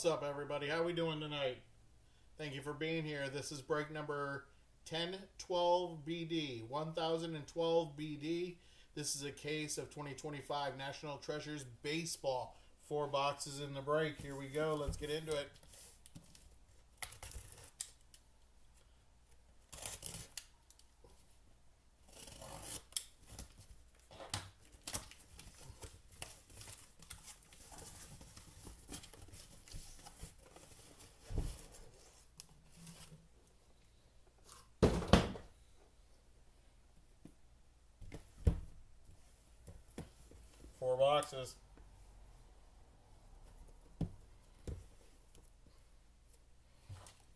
What's up, everybody? How we doing tonight? Thank you for being here. This is break number 1012 BD, 1012 BD. This is a case of 2025 National Treasures Baseball. 4 boxes in the break. Here we go. Let's get into it. Four boxes.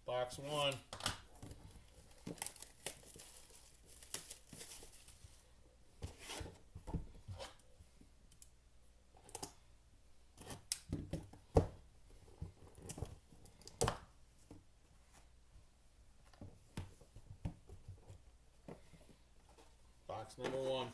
Box 1. Box number 1.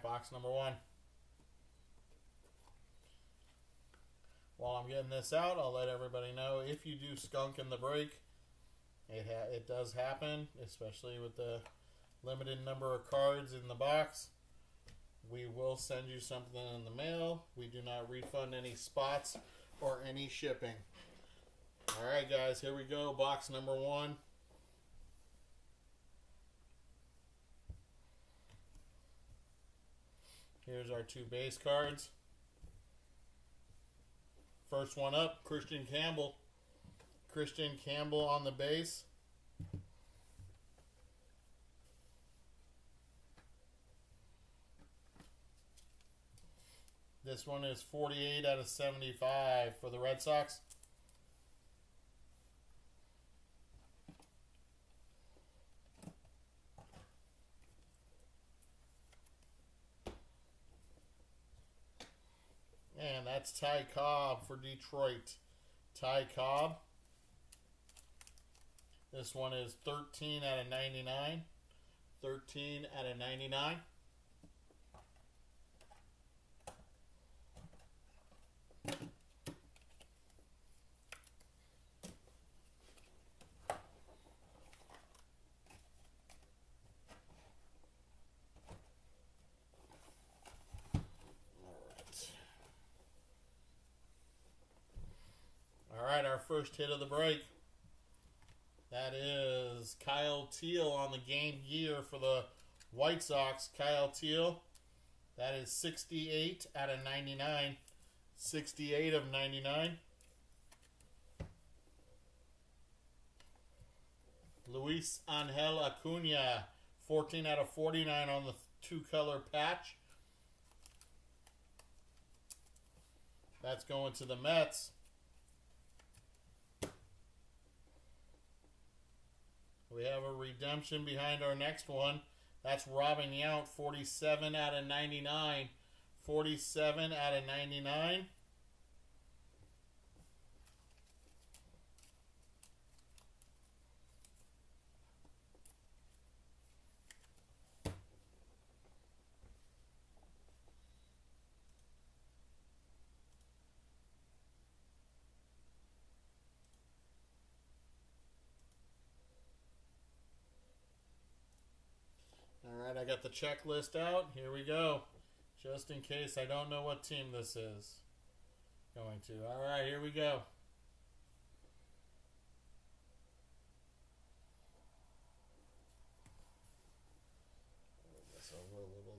Box number 1. While I'm getting this out, I'll let everybody know if you do skunk in the break, it does happen, especially with the limited number of cards in the box. We will send you something in the mail. We do not refund any spots or any shipping. Alright guys, here we go. Box number 1. Here's our 2 base cards. First one up, Christian Campbell. Christian Campbell on the base. This one is 48 out of 75 for the Red Sox. And that's Ty Cobb for Detroit. Ty Cobb. This one is 13 out of 99. 13 out of 99. Alright, our first hit of the break. That is Kyle Teal on the game gear for the White Sox. Kyle Teal. That is 68 out of 99. 68 of 99. Luis Angel Acuna. 14 out of 49 on the 2-color patch. That's going to the Mets. We have a redemption behind our next one. That's Robin Yount, 47 out of 99. 47 out of 99. Alright, I got the checklist out. Here we go. Just in case I don't know what team this is going to. Alright, here we go.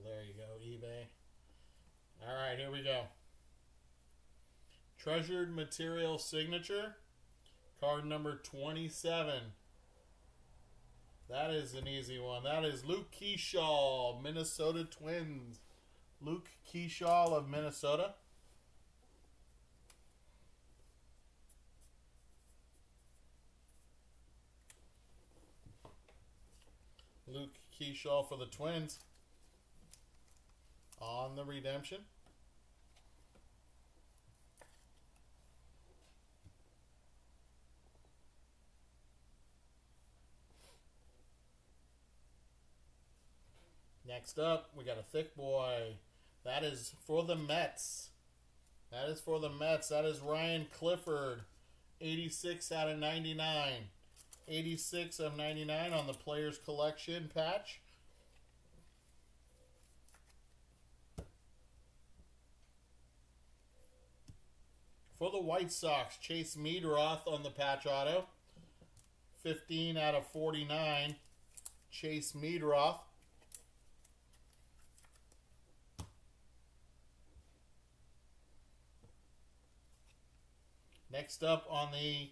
There you go, eBay. Alright, here we go. Treasured Material Signature. Card number 27. That is an easy one. That is Luke Keyshaw, Minnesota Twins. Luke Keyshaw of Minnesota. Luke Keyshaw for the Twins on the redemption. Next up, we got a thick boy. That is for the Mets. That is for the Mets. That is Ryan Clifford. 86 out of 99. 86 of 99 on the Players Collection patch. For the White Sox, Chase Meadroth on the patch auto. 15 out of 49. Chase Meadroth. Next up on the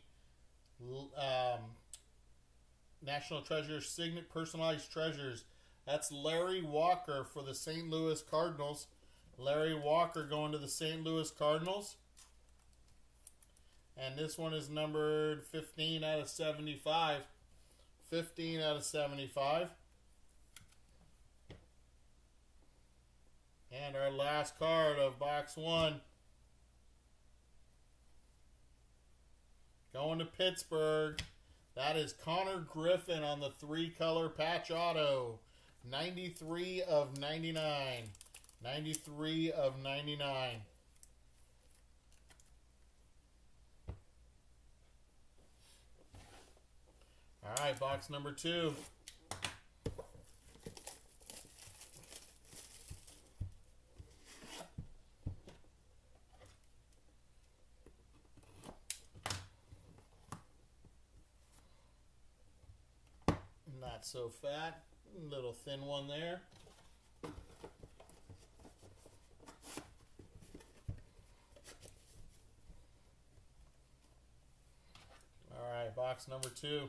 National Treasure Signet Personalized Treasures, that's Larry Walker for the St. Louis Cardinals. Larry Walker going to the St. Louis Cardinals. And this one is numbered 15 out of 75. 15 out of 75. And our last card of box 1. Going to Pittsburgh. That is Connor Griffin on the 3-color patch auto. 93 of 99. 93 of 99. All right, box number 2. Not so fat. Little thin one there. All right, box number 2.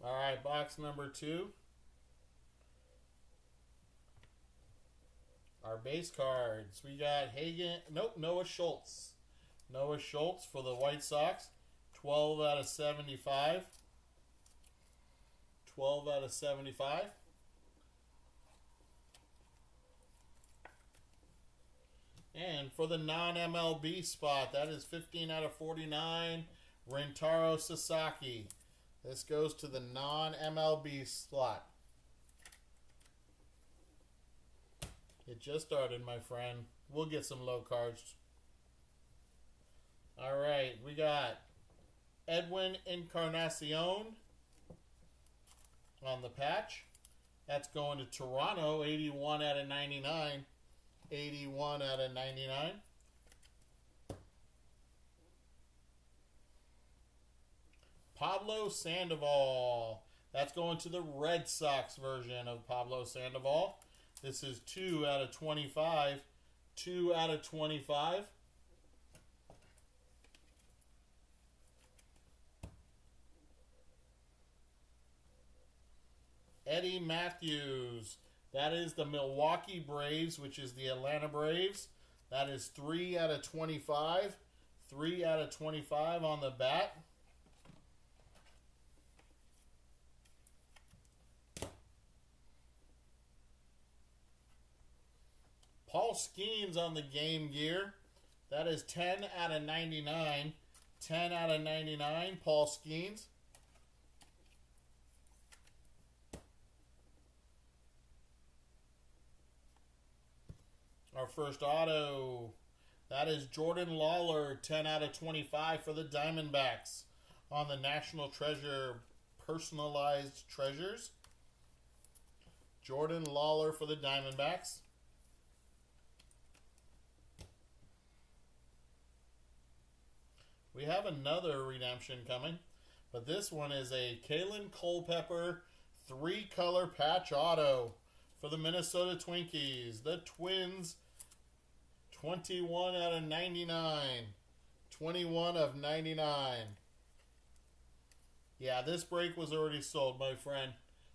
All right, box number 2. Our base cards. We got Noah Schultz. Noah Schultz for the White Sox. 12 out of 75. 12 out of 75. And for the non-MLB spot, that is 15 out of 49. Rentaro Sasaki. This goes to the non-MLB slot. It just started, my friend. We'll get some low cards. All right, we got Edwin Encarnacion on the patch. That's going to Toronto, 81 out of 99. 81 out of 99. Pablo Sandoval. That's going to the Red Sox version of Pablo Sandoval. This is 2 out of 25. 2 out of 25. Eddie Matthews. That is the Milwaukee Braves, which is the Atlanta Braves. That is 3 out of 25. 3 out of 25 on the bat. Paul Skeens on the Game Gear. That is 10 out of 99. 10 out of 99, Paul Skeens. Our first auto, that is Jordan Lawler, 10 out of 25 for the Diamondbacks on the National Treasure Personalized Treasures. Jordan Lawler for the Diamondbacks. We have another redemption coming. But this one is a Kalen Culpepper 3-color patch auto for the Minnesota Twinkies. The Twins, 21 out of 99. 21 of 99. Yeah, this break was already sold, my friend.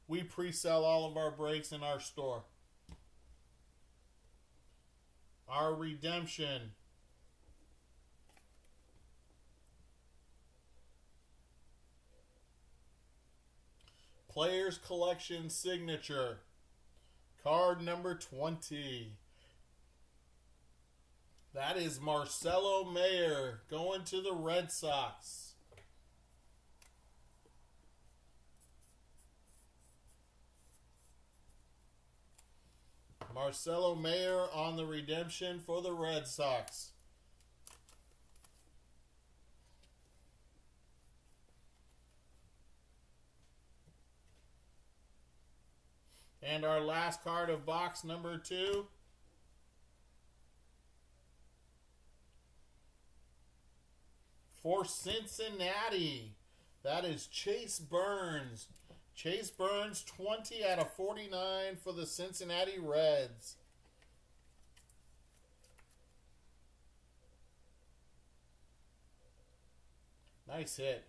We pre-sell all of our breaks in our store. Our redemption. Players Collection Signature. Card number 20. That is Marcelo Mayer going to the Red Sox. Marcelo Mayer on the redemption for the Red Sox. And our last card of box number 2. For Cincinnati, that is Chase Burns. Chase Burns, 20 out of 49 for the Cincinnati Reds. Nice hit.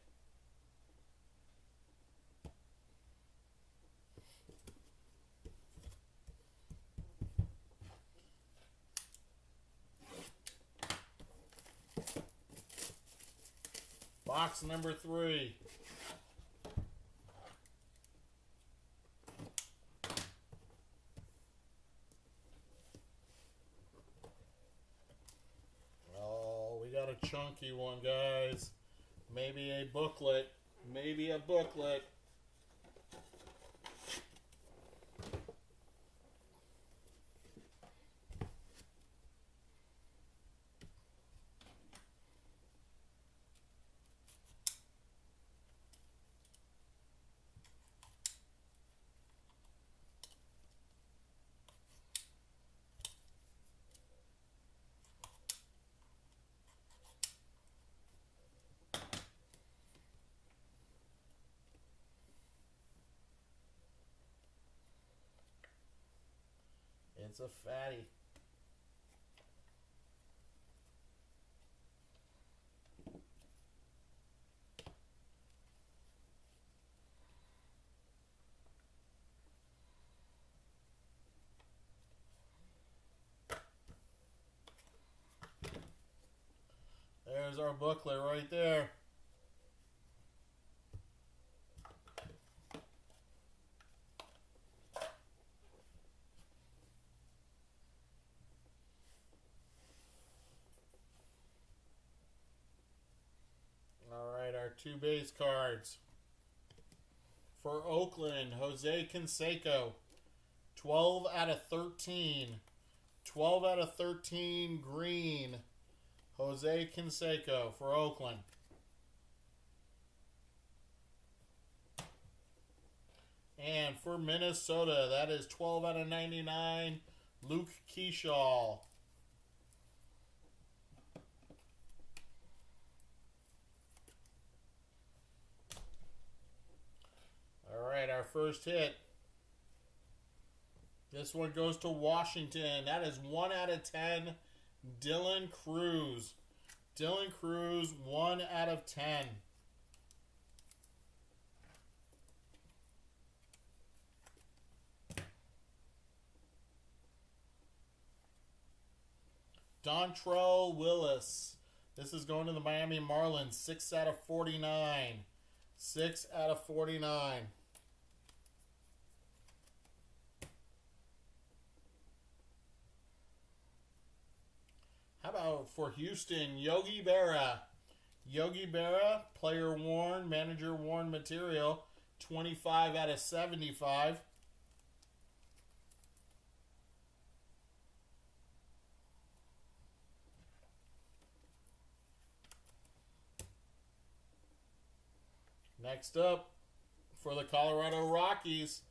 Box number 3. Oh, we got a chunky one, guys. Maybe a booklet. Maybe a booklet. It's a fatty. There's our booklet right there. Our 2 base cards. For Oakland, Jose Canseco, 12 out of 13. 12 out of 13 green. Jose Canseco for Oakland. And for Minnesota, that is 12 out of 99. Luke Keyshaw. Alright, our first hit. This one goes to Washington. That is 1 out of 10. Dylan Cruz. Dylan Cruz, 1 out of 10. Dontrell Willis. This is going to the Miami Marlins. 6 out of 49. 6 out of 49. How about for Houston, Yogi Berra? Yogi Berra, player worn, manager worn material, 25 out of 75. Next up, for the Colorado Rockies,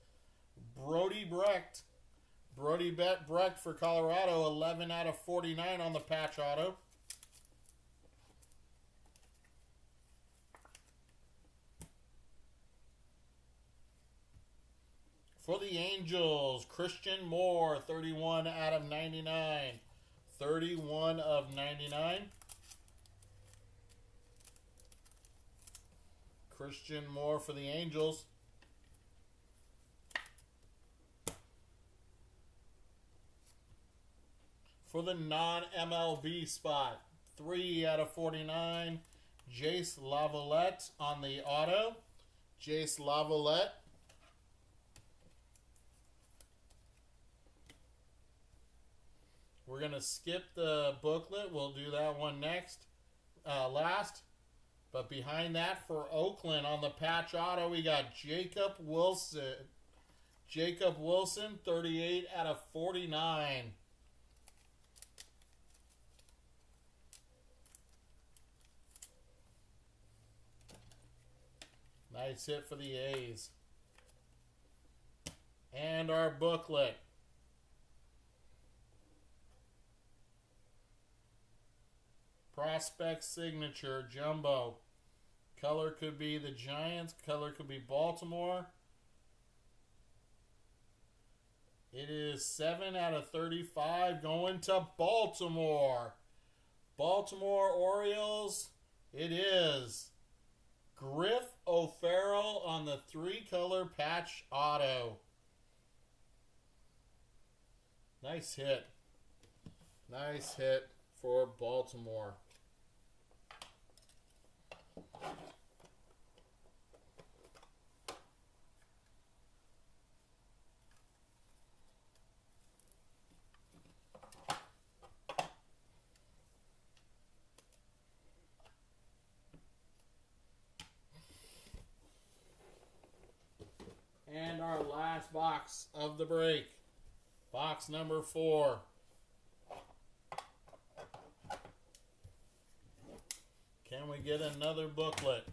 Brody Brecht. Brody Brecht for Colorado, 11 out of 49 on the patch auto. For the Angels, Christian Moore, 31 out of 99. 31 of 99. Christian Moore for the Angels. For the non-MLB spot, 3 out of 49. Jace Lavalette on the auto. Jace Lavalette. We're going to skip the booklet. We'll do that one last. But behind that, for Oakland on the patch auto, we got Jacob Wilson. Jacob Wilson, 38 out of 49. Nice hit for the A's. And our booklet. Prospect signature, jumbo. Color could be the Giants. Color could be Baltimore. It is 7 out of 35 going to Baltimore. Baltimore Orioles. It is Griff O'Farrell on the 3-color patch auto. Nice hit. Nice hit for Baltimore. And our last box of the break. Box number 4. Can we get another booklet?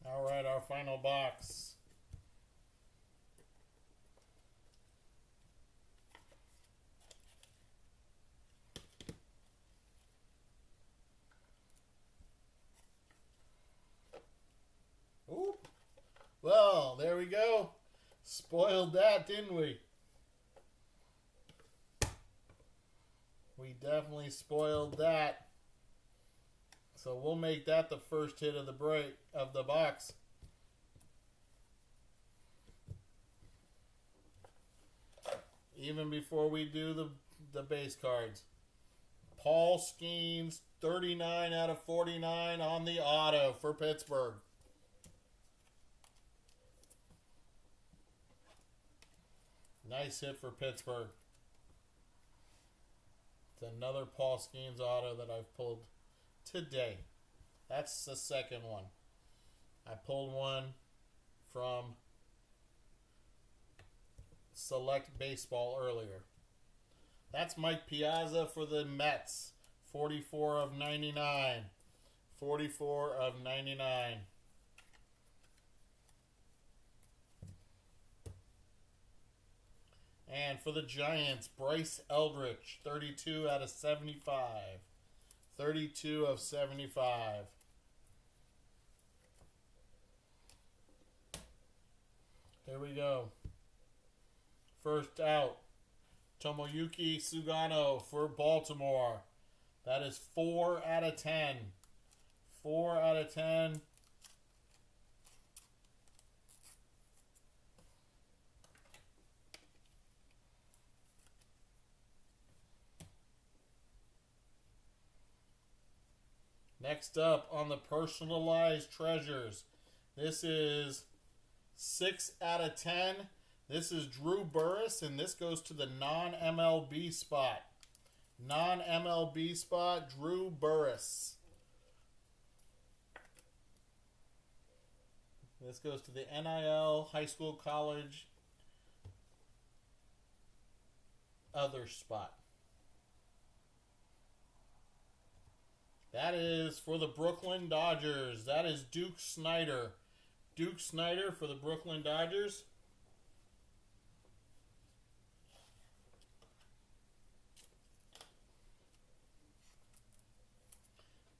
All right, our final box. Ooh. Well, there we go. Spoiled that, didn't we? We definitely spoiled that. So we'll make that the first hit of the break of the box. Even before we do the base cards. Paul Skeens, 39 out of 49 on the auto for Pittsburgh. Nice hit for Pittsburgh. It's another Paul Skeens auto that I've pulled today. That's the second one. I pulled one from Select Baseball earlier. That's Mike Piazza for the Mets. 44 of 99. 44 of 99. And for the Giants, Bryce Eldridge, 32 out of 75. 32 of 75. Here we go. First out, Tomoyuki Sugano for Baltimore. That is 4 out of 10. 4 out of 10. Next up on the personalized treasures. This is 6 out of 10. This is Drew Burris, and this goes to the non-MLB spot. Non-MLB spot, Drew Burress. This goes to the NIL, high school, college, other spot. That is for the Brooklyn Dodgers. That is Duke Snider. Duke Snider for the Brooklyn Dodgers.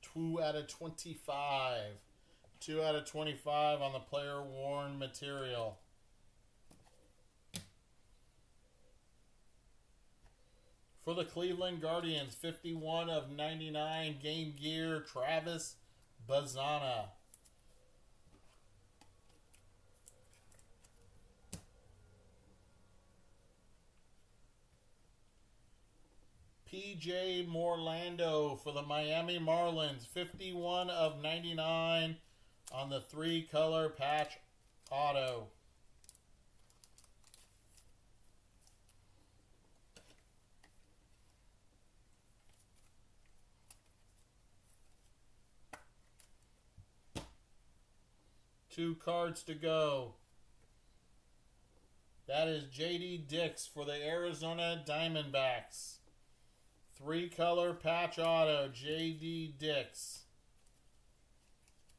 Two out of 25. 2 out of 25 on the player worn material. For the Cleveland Guardians, 51 of 99 Game Gear, Travis Bazana. PJ Morlando for the Miami Marlins, 51 of 99 on the 3-color patch auto. Two cards to go. That is J.D. Dix for the Arizona Diamondbacks. 3-color patch auto, J.D. Dix.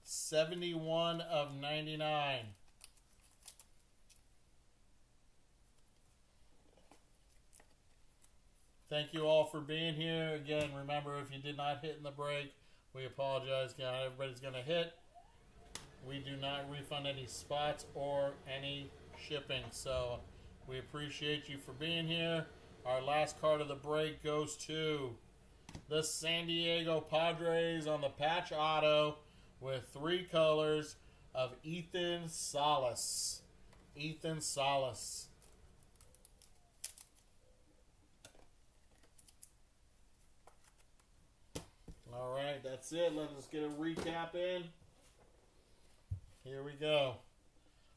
71 of 99. Thank you all for being here. Again, remember, if you did not hit in the break, we apologize. Not everybody's going to hit. We do not refund any spots or any shipping. So we appreciate you for being here. Our last card of the break goes to the San Diego Padres on the patch auto with 3 colors of Ethan Salas. Ethan Salas. All right, that's it. Let us get a recap in. Here we go.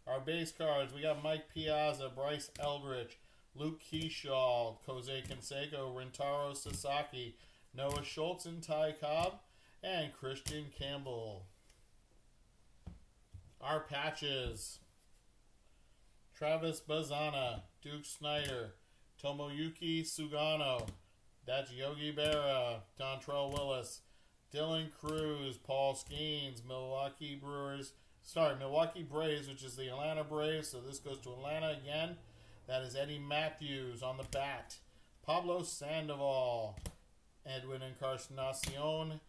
Our base cards, we got Mike Piazza, Bryce Eldridge, Luke Keyshaw, Jose Canseco, Rintaro Sasaki, Noah Schultz and Ty Cobb, and Christian Campbell. Our patches, Travis Bazana, Duke Snider, Tomoyuki Sugano, that's Yogi Berra, Dontrell Willis, Dylan Cruz, Paul Skeens, Milwaukee Braves, which is the Atlanta Braves, so this goes to Atlanta again. That is Eddie Matthews on the bat. Pablo Sandoval, Edwin Encarnacion,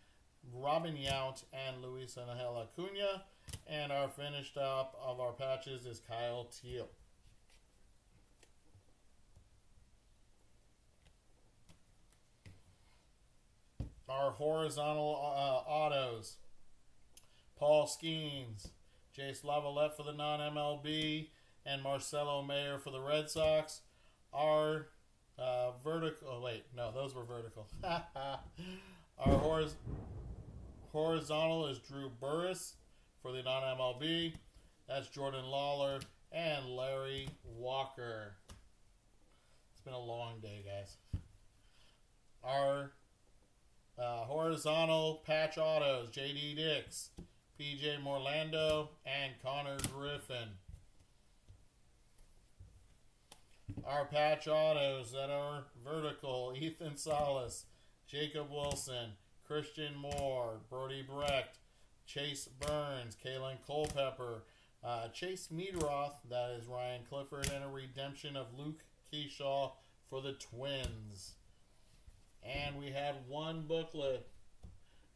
Robin Yount, and Luis Angel Acuna. And our finished up of our patches is Kyle Teal. Our horizontal autos, Paul Skeens, Jace Lavalette for the non-MLB, and Marcelo Mayer for the Red Sox. Our vertical, oh wait, no, those were vertical. Our horizontal is Drew Burress for the non-MLB. That's Jordan Lawler and Larry Walker. It's been a long day, guys. Our horizontal patch autos, J.D. Dix, P.J. Morlando, and Connor Griffin. Our patch autos that are vertical, Ethan Salas, Jacob Wilson, Christian Moore, Brody Brecht, Chase Burns, Kalen Culpepper, Chase Meadroth, that is Ryan Clifford, and a redemption of Luke Keyshaw for the Twins. And we had one booklet,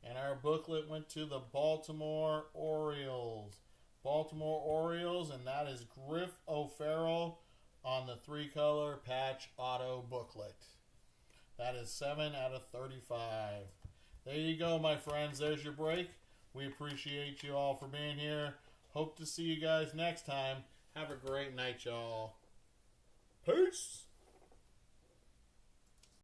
and our booklet went to the Baltimore Orioles. And that is Griff O'Farrell on the 3-color patch auto booklet. That is 7 out of 35. There you go, my friends. There's your break. We appreciate you all for being here. Hope to see you guys next time. Have a great night, y'all. Peace.